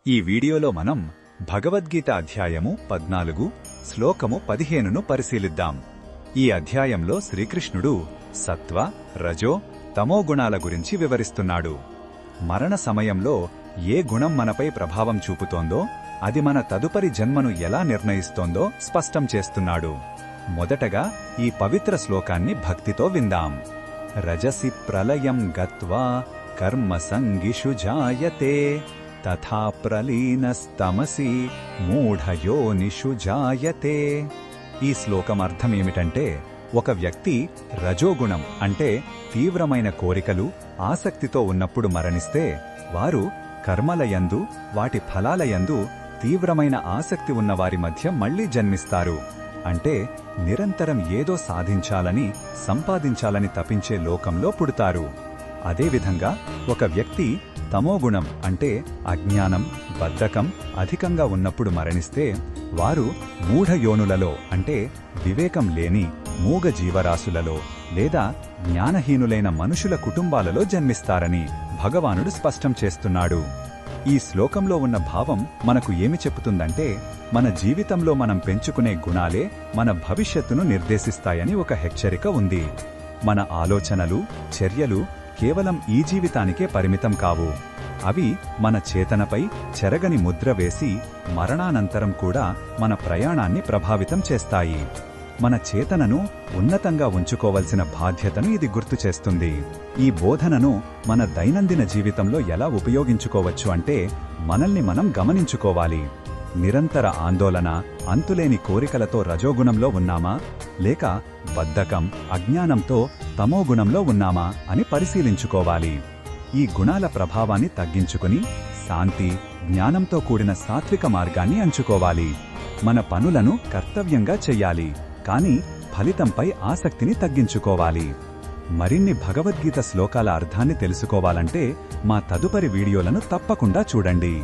ఈ వీడియోలో మనం భగవద్గీత అధ్యాయము 14 శ్లోకము 15ను పరిశీలిద్దాం. ఈ అధ్యాయంలో శ్రీకృష్ణుడు సత్వ, రజో, తమో గుణాల గురించి వివరిస్తున్నాడు. మరణ సమయంలో ఏ గుణం మనపై ప్రభావం చూపుతోందో అది మన తదుపరి జన్మను ఎలా నిర్ణయిస్తోందో స్పష్టం చేస్తున్నాడు. మొదటగా ఈ పవిత్ర శ్లోకాన్ని భక్తితో విందాం. రజసి ప్రళయం గత్వా కర్మ సంగిషు జాయతే తథా ప్రలీనస్తమసి మూఢయోనిషు జాయతే. ఈ శ్లోకం అర్థమేమిటంటే, ఒక వ్యక్తి రజోగుణం అంటే తీవ్రమైన కోరికలు, ఆసక్తితో ఉన్నప్పుడు మరణిస్తే వారు కర్మలయందు, వాటి ఫలాలయందు తీవ్రమైన ఆసక్తి ఉన్నవారి మధ్య మళ్లీ జన్మిస్తారు. అంటే నిరంతరం ఏదో సాధించాలని, సంపాదించాలని తపించే లోకంలో పుడతారు. అదేవిధంగా ఒక వ్యక్తి తమోగుణం అంటే అజ్ఞానం, బద్ధకం అధికంగా ఉన్నప్పుడు మరణిస్తే వారు మూఢయోనులలో అంటే వివేకం లేని మూగ జీవరాశులలో లేదా జ్ఞానహీనులైన మనుషుల కుటుంబాలలో జన్మిస్తారని భగవానుడు స్పష్టం చేస్తున్నాడు. ఈ శ్లోకంలో ఉన్న భావం మనకు ఏమి చెబుతుందంటే, మన జీవితంలో మనం పెంచుకునే గుణాలే మన భవిష్యత్తును నిర్దేశిస్తాయని ఒక హెచ్చరిక ఉంది. మన ఆలోచనలు, చర్యలు కేవలం ఈ జీవితానికే పరిమితం కావు. అవి మన చేతనపై చెరగని ముద్ర వేసి మరణానంతరం కూడా మన ప్రయాణాన్ని ప్రభావితం చేస్తాయి. మన చేతనను ఉన్నతంగా ఉంచుకోవలసిన బాధ్యతను ఇది గుర్తు చేస్తుంది. ఈ బోధనను మన దైనందిన జీవితంలో ఎలా ఉపయోగించుకోవచ్చు అంటే, మనల్ని మనం గమనించుకోవాలి. నిరంతర ఆందోళన, అంతులేని కోరికలతో రజోగుణంలో ఉన్నామా, లేక బద్ధకం, అజ్ఞానంతో తమోగుణంలో ఉన్నామా అని పరిశీలించుకోవాలి. ఈ గుణాల ప్రభావాన్ని తగ్గించుకుని శాంతి, జ్ఞానంతో కూడిన సాత్విక మార్గాన్ని ఎంచుకోవాలి. మన పనులను కర్తవ్యంగా చెయ్యాలి, కాని ఫలితంపై ఆసక్తిని తగ్గించుకోవాలి. మరిన్ని భగవద్గీత శ్లోకాల అర్థాన్ని తెలుసుకోవాలంటే మా తదుపరి వీడియోలను తప్పకుండా చూడండి.